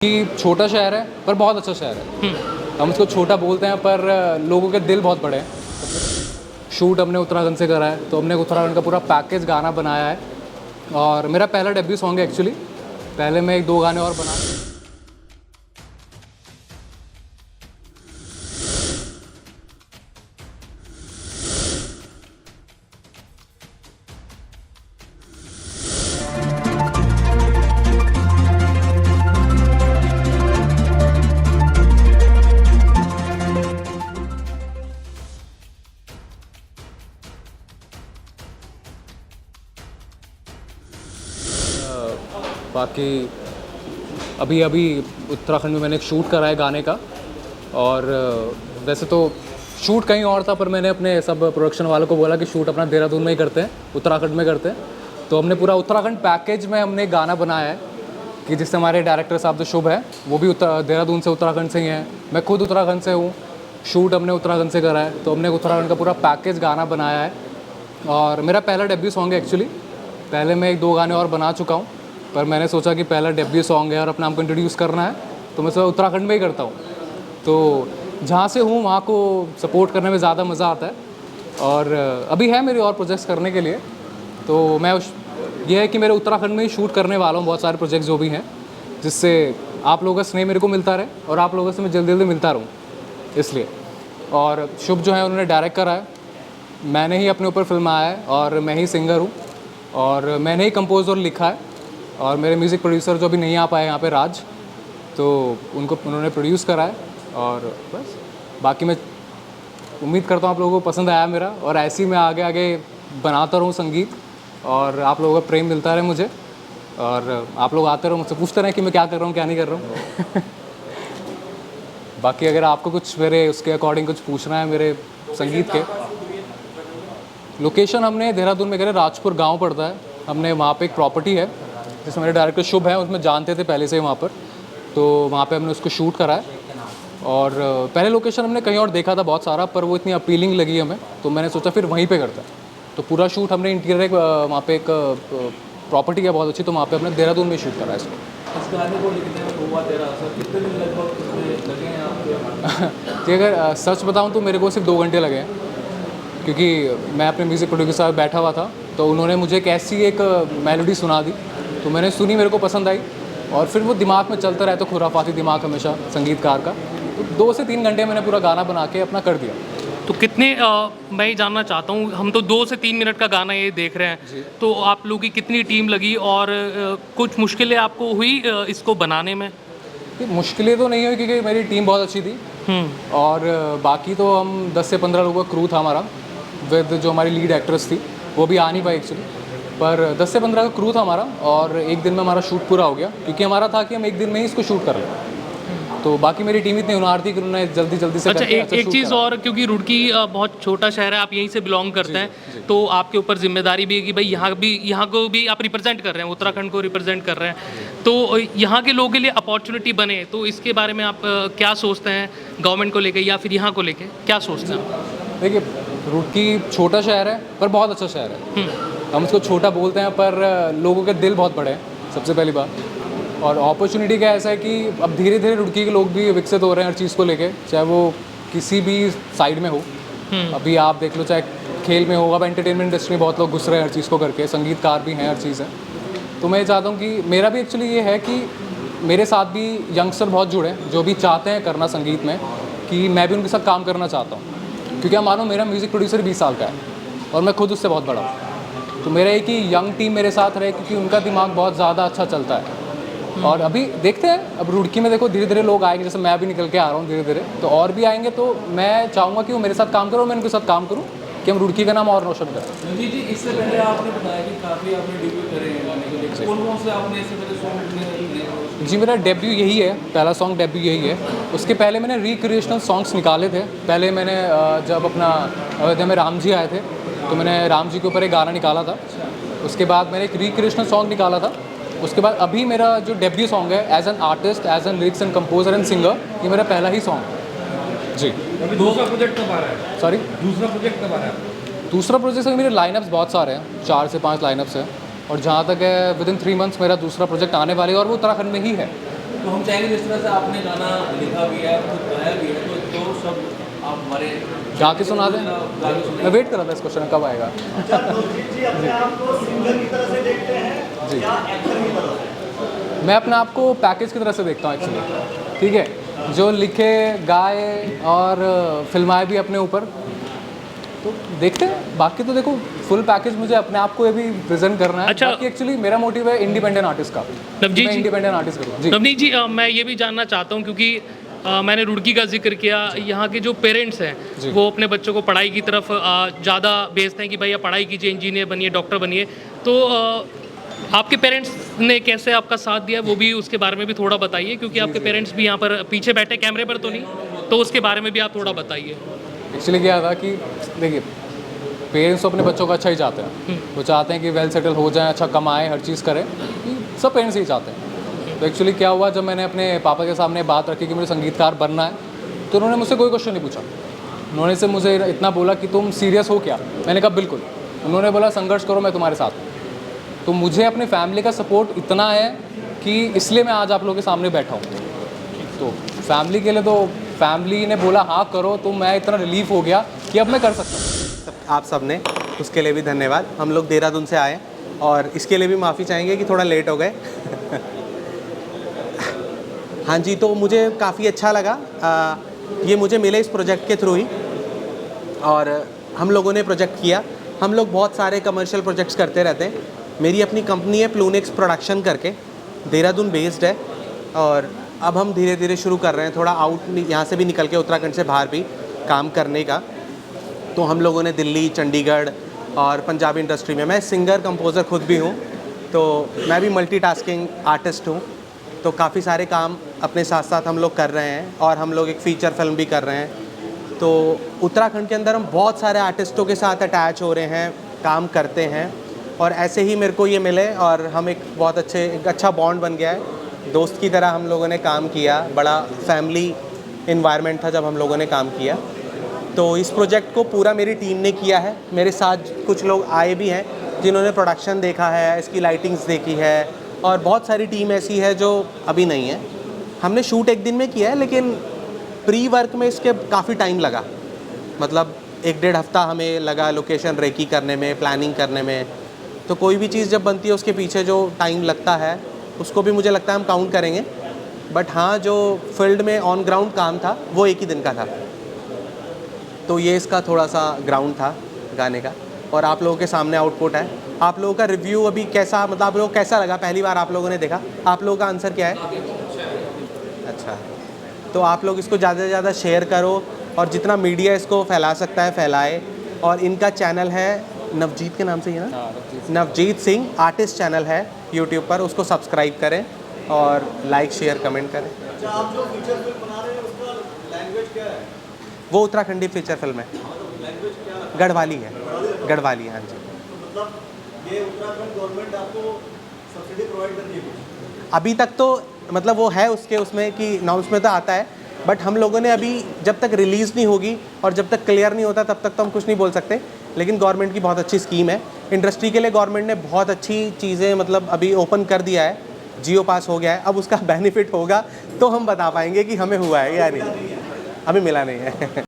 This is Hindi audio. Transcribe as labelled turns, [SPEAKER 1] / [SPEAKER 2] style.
[SPEAKER 1] कि छोटा शहर है पर बहुत अच्छा शहर है। हम उसको छोटा बोलते हैं पर लोगों के दिल बहुत बड़े हैं। शूट हमने उत्तराखंड से करा है, तो हमने उत्तराखंड का पूरा पैकेज गाना बनाया है और मेरा पहला डेब्यू सॉन्ग है एक्चुअली। पहले मैं 1-2 गाने और बना बाकी अभी अभी उत्तराखंड में मैंने एक शूट करा है गाने का। और वैसे तो शूट कहीं और था, पर मैंने अपने सब प्रोडक्शन वालों को बोला कि शूट अपना देहरादून में ही करते हैं, उत्तराखंड में करते हैं। तो हमने पूरा उत्तराखंड पैकेज में हमने एक गाना बनाया है कि जिससे हमारे डायरेक्टर साहब जो शुभ है वो भी देहरादून से उत्तराखंड से ही हैं। मैं खुद उत्तराखंड से हूँ, शूट हमने उत्तराखंड से करा है, तो हमने उत्तराखंड का पूरा पैकेज गाना बनाया है और मेरा पहला डेब्यू सॉन्ग है एक्चुअली। पहले मैं 1-2 गाने और बना चुका हूँ, पर मैंने सोचा कि पहला डेब्यू सॉन्ग है और अपने आप को इंट्रोड्यूस करना है, तो मैं सब उत्तराखंड में ही करता हूँ। तो जहाँ से हूँ वहाँ को सपोर्ट करने में ज़्यादा मज़ा आता है। और अभी है मेरी और प्रोजेक्ट्स करने के लिए, तो मैं ये है कि मेरे उत्तराखंड में ही शूट करने वाला हूँ बहुत सारे प्रोजेक्ट्स जो भी हैं, जिससे आप लोगों का स्नेह मेरे को मिलता रहे और आप लोगों से मैं जल्दी जल्दी मिलता रहूँ, इसलिए। और शुभ जो है उन्होंने डायरेक्ट करा है, मैंने ही अपने ऊपर फिल्म आया है और मैं ही सिंगर हूँ और मैंने ही कंपोज और लिखा है। और मेरे म्यूज़िक प्रोड्यूसर जो अभी नहीं आ पाए यहाँ पे, राज, तो उन्होंने प्रोड्यूस करा है। और बस बाकी मैं उम्मीद करता हूँ आप लोगों को पसंद आया मेरा, और ऐसे ही मैं आगे आगे बनाता रहूँ संगीत और आप लोगों का प्रेम मिलता रहे मुझे, और आप लोग आते रहो मुझसे पूछते रहें कि मैं क्या कर रहा हूँ क्या नहीं कर रहा हूँ। बाकी अगर आपको कुछ मेरे उसके अकॉर्डिंग कुछ पूछना है मेरे संगीत के, लोकेशन हमने देहरादून में करे, राजपुर गांव पड़ता है। हमने वहाँ पे एक प्रॉपर्टी है जिसमें मेरे डायरेक्टर शुभ हैं, उसमें जानते थे पहले से वहाँ पर, तो वहाँ पे हमने उसको शूट करा है। और पहले लोकेशन हमने कहीं और देखा था बहुत सारा, पर वो इतनी अपीलिंग लगी हमें, तो मैंने सोचा फिर वहीं पे करता है। तो पूरा शूट हमने इंटीरियर वहाँ पे एक प्रॉपर्टी है बहुत अच्छी, तो वहाँ पे हमने देहरादून में शूट करा है इसको।
[SPEAKER 2] इस गाने को लिखने में हुआ तेरा असर कितने दिन लगभग इसमें लगे हैं आपके?
[SPEAKER 1] कि अगर सच बताऊँ तो मेरे को सिर्फ 2 घंटे लगे हैं, क्योंकि मैं अपने म्यूज़िक प्रोड्यूसर साहब बैठा हुआ था, तो उन्होंने मुझे एक ऐसी एक मेलोडी सुना दी, तो मैंने सुनी, मेरे को पसंद आई, और फिर वो दिमाग में चलता रहता, खुराफाती दिमाग हमेशा संगीतकार का। तो 2 से 3 घंटे मैंने पूरा गाना बना के अपना कर दिया।
[SPEAKER 3] तो कितने मैं ये जानना चाहता हूँ, हम तो 2 से 3 मिनट का गाना ये देख रहे हैं, तो आप लोगों की कितनी टीम लगी और कुछ मुश्किलें आपको हुई इसको बनाने में?
[SPEAKER 1] मुश्किलें तो नहीं हुई क्योंकि मेरी टीम बहुत अच्छी थी, और बाकी तो हम 10 से 15 लोगों का क्रू था हमारा, विद जो हमारी लीड एक्ट्रेस थी, वो भी आ नहीं पाई एक्चुअली, पर 10 से 15 का क्रू था हमारा, और एक दिन में हमारा शूट पूरा हो गया, क्योंकि हमारा था कि हम एक दिन में ही इसको शूट कर लें। तो बाकी मेरी टीम इतनी हुनर थी कि उन्होंने जल्दी जल्दी से
[SPEAKER 3] अच्छा, एक चीज़ और, क्योंकि रुड़की बहुत छोटा शहर है, आप यहीं से बिलोंग करते हैं, तो आपके ऊपर जिम्मेदारी भी है कि भाई यहाँ को भी आप रिप्रेजेंट कर रहे हैं, उत्तराखंड को रिप्रेजेंट कर रहे हैं, तो यहाँ के लोगों के लिए अपॉर्चुनिटी बने, तो इसके बारे में आप क्या सोचते हैं, गवर्नमेंट को लेके या फिर यहाँ को लेके क्या सोचते हैं?
[SPEAKER 1] देखिए, रुड़की छोटा शहर है पर बहुत अच्छा शहर है। हम उसको छोटा बोलते हैं, पर लोगों के दिल बहुत बड़े हैं, सबसे पहली बात। और अपॉर्चुनिटी का ऐसा है कि अब धीरे धीरे रुड़की के लोग भी विकसित हो रहे हैं हर चीज़ को लेके, चाहे वो किसी भी साइड में हो। अभी आप देख लो, चाहे खेल में हो, अब एंटरटेनमेंट इंडस्ट्री में बहुत लोग घुस रहे हैं हर चीज़ को करके, संगीतकार भी हैं, हर चीज़ है। तो मैं चाहता हूँ कि मेरा भी एक्चुअली ये है कि मेरे साथ भी यंगस्टर बहुत जुड़े हैं जो भी चाहते हैं करना संगीत में, कि मैं भी उनके साथ काम करना चाहता हूँ, क्योंकि आप मानो मेरा म्यूज़िक प्रोड्यूसर 20 साल का है और मैं खुद उससे बहुत बड़ा हूँ। तो मेरा एक ही यंग टीम मेरे साथ रहे, क्योंकि उनका दिमाग बहुत ज़्यादा अच्छा चलता है। और अभी देखते हैं, अब रुड़की में देखो धीरे धीरे लोग आएंगे, जैसे मैं भी निकल के आ रहा हूँ धीरे धीरे, तो और भी आएंगे, तो मैं चाहूँगा कि वो मेरे साथ काम करो, मैं उनके साथ काम करूँ, कि हम रुड़की का नाम और रोशन करें।
[SPEAKER 2] जी, इससे पहले आपने बताया कि काफ़ी आपने डेब्यू करे हैं गाने के लिए, कौन से आपने इससे पहले सॉन्ग?
[SPEAKER 1] जी, मेरा डेब्यू यही है, पहला सॉन्ग डेब्यू यही है। उसके पहले मैंने रिक्रिएशनल सॉन्ग्स निकाले थे। पहले मैंने जब अपना अयोध्या में राम जी आए थे, तो मैंने राम जी के ऊपर एक गाना निकाला था। उसके बाद मैंने एक रिक्रिएशनल सॉन्ग निकाला था। उसके बाद अभी मेरा जो डेब्यू सॉन्ग है, as an artist, as an lyrics and composer and singer, ये मेरा पहला ही सॉन्ग है जी।
[SPEAKER 2] अभी दूसरा प्रोजेक्ट कब आ रहा है?
[SPEAKER 1] सॉरी,
[SPEAKER 2] दूसरा प्रोजेक्ट कब आ रहा है?
[SPEAKER 1] दूसरा प्रोजेक्ट से मेरे लाइनअप्स बहुत सारे हैं, 4 से 5 लाइनअप्स हैं, और जहाँ तक है विद इन 3 मंथ्स मेरा दूसरा प्रोजेक्ट आने वाले, और वो उत्तराखंड में ही है।
[SPEAKER 2] तो हम चाहेंगे जिस तरह से आपने गाना लिखा भी है, खुद गाया भी है, तो जो सब आप हमारे
[SPEAKER 1] गा के सुना दें।
[SPEAKER 2] गा के सुनाइए।
[SPEAKER 1] मैं वेट कर रहा था इस क्वेश्चन कब आएगा।
[SPEAKER 4] अच्छा, नवजीत जी अपने आप को सिंगर की तरह से देखते हैं
[SPEAKER 1] जी।
[SPEAKER 4] या एक्टर की तरह से?
[SPEAKER 1] मैं अपने आप को पैकेज की तरह से देखता हूँ एक्चुअली, ठीक है। जो लिखे गाए और फिल्माए भी अपने ऊपर, तो देखते हैं। बाकी तो देखो फुल पैकेज मुझे अपने आप को ये भी प्रेजेंट करना है।
[SPEAKER 3] अच्छा।
[SPEAKER 1] बाकी एक्चुअली मेरा मोटिव है इंडिपेंडेंट आर्टिस्ट का।
[SPEAKER 3] नवजीत
[SPEAKER 1] मैं
[SPEAKER 3] जी-
[SPEAKER 1] इंडिपेंडेंट आर्टिस्ट करूँ जी।
[SPEAKER 3] नवनीत जी मैं ये भी जानना चाहता हूँ क्योंकि मैंने रुड़की का जिक्र किया, यहाँ के जो पेरेंट्स हैं
[SPEAKER 1] जी।
[SPEAKER 3] वो अपने बच्चों को पढ़ाई की तरफ ज़्यादा भेजते हैं कि भैया पढ़ाई कीजिए, इंजीनियर बनिए, डॉक्टर बनिए। तो आपके पेरेंट्स ने कैसे आपका साथ दिया, वो भी उसके बारे में भी थोड़ा बताइए, क्योंकि आपके पेरेंट्स भी यहाँ पर पीछे बैठे, कैमरे पर तो नहीं, तो उसके बारे में भी आप थोड़ा बताइए।
[SPEAKER 1] एक्चुअली क्या था कि देखिए पेरेंट्स तो अपने बच्चों का अच्छा ही चाहते हैं। वो चाहते हैं कि वेल सेटल हो जाए, अच्छा कमाएं, हर चीज़ करें, सब पेरेंट्स ही चाहते हैं। तो एक्चुअली क्या हुआ, जब मैंने अपने पापा के सामने बात रखी कि मुझे संगीतकार बनना है, तो उन्होंने मुझसे कोई क्वेश्चन नहीं पूछा। उन्होंने से मुझे इतना बोला कि तुम सीरियस हो क्या। मैंने कहा बिल्कुल। उन्होंने बोला संघर्ष करो, मैं तुम्हारे साथ हूँ। तो मुझे अपनी फैमिली का सपोर्ट इतना है कि इसलिए मैं आज आप लोगों के सामने बैठा हूँ। तो फैमिली के लिए तो फैमिली ने बोला हाँ करो, तो मैं इतना रिलीफ हो गया कि अब मैं कर सकता हूँ।
[SPEAKER 5] आप सबने उसके लिए भी धन्यवाद। हम लोग देहरादून से आए और इसके लिए भी माफ़ी चाहेंगे कि थोड़ा लेट हो गए। हाँ जी, तो मुझे काफ़ी अच्छा लगा। ये मुझे मिले इस प्रोजेक्ट के थ्रू ही, और हम लोगों ने प्रोजेक्ट किया। हम लोग बहुत सारे कमर्शियल प्रोजेक्ट्स करते रहते हैं। मेरी अपनी कंपनी है प्लूनिक्स प्रोडक्शन करके, देहरादून बेस्ड है, और अब हम धीरे धीरे शुरू कर रहे हैं थोड़ा आउट यहाँ से भी निकल के, उत्तराखंड से बाहर भी काम करने का। तो हम लोगों ने दिल्ली, चंडीगढ़ और पंजाबी इंडस्ट्री में, मैं सिंगर कंपोज़र खुद भी हूँ, तो मैं भी मल्टीटास्किंग आर्टिस्ट हूँ। तो काफ़ी सारे काम अपने साथ साथ हम लोग कर रहे हैं, और हम लोग एक फ़ीचर फिल्म भी कर रहे हैं। तो उत्तराखंड के अंदर हम बहुत सारे आर्टिस्टों के साथ अटैच हो रहे हैं, काम करते हैं, और ऐसे ही मेरे को ये मिले और हम एक अच्छा बॉन्ड बन गया है। दोस्त की तरह हम लोगों ने काम किया, बड़ा फैमिली इन्वायरमेंट था जब हम लोगों ने काम किया। तो इस प्रोजेक्ट को पूरा मेरी टीम ने किया है। मेरे साथ कुछ लोग आए भी हैं जिन्होंने प्रोडक्शन देखा है, इसकी लाइटिंग्स देखी है, और बहुत सारी टीम ऐसी है जो अभी नहीं है। हमने शूट एक दिन में किया है, लेकिन प्री वर्क में इसके काफ़ी टाइम लगा। मतलब 1-1.5 हफ्ता हमें लगा लोकेशन रेकी करने में, प्लानिंग करने में। तो कोई भी चीज़ जब बनती है उसके पीछे जो टाइम लगता है उसको भी मुझे लगता है हम काउंट करेंगे। बट हाँ, जो फील्ड में ऑन ग्राउंड काम था वो एक ही दिन का था। तो ये इसका थोड़ा सा ग्राउंड था गाने का, और आप लोगों के सामने आउटपुट है। आप लोगों का रिव्यू अभी कैसा, मतलब आप लोगों को कैसा लगा? पहली बार आप लोगों ने देखा, आप लोगों का आंसर क्या है? अच्छा, तो आप लोग इसको ज़्यादा से ज़्यादा शेयर करो, और जितना मीडिया इसको फैला सकता है फैलाए। और इनका चैनल है नवजीत के नाम से ही है ना, नवजीत सिंह आर्टिस्ट चैनल है यूट्यूब पर, उसको सब्सक्राइब करें और लाइक शेयर कमेंट करें।
[SPEAKER 4] अच्छा, आप जो फीचर फिल्म बना रहे हैं उसका लैंग्वेज क्या है?
[SPEAKER 5] वो उत्तराखंडी फीचर फिल्म है,
[SPEAKER 4] लैंग्वेज क्या है?
[SPEAKER 5] गढ़वाली है। गढ़वाली, हाँ जी।
[SPEAKER 4] मतलब ये उत्तराखंड गवर्नमेंट आपको सब्सिडी प्रोवाइड कर रही है कुछ?
[SPEAKER 5] अभी तक तो मतलब वो है उसमें कि नॉर्म्स में तो आता है, बट हम लोगों ने अभी जब तक रिलीज़ नहीं होगी और जब तक क्लियर नहीं होता तब तक तो हम कुछ नहीं बोल सकते। लेकिन गवर्नमेंट की बहुत अच्छी स्कीम है इंडस्ट्री के लिए। गवर्नमेंट ने बहुत अच्छी चीज़ें मतलब अभी ओपन कर दिया है, जियो पास हो गया है। अब उसका बेनिफिट होगा तो हम बता पाएंगे कि हमें हुआ है या नहीं। अभी मिला नहीं है।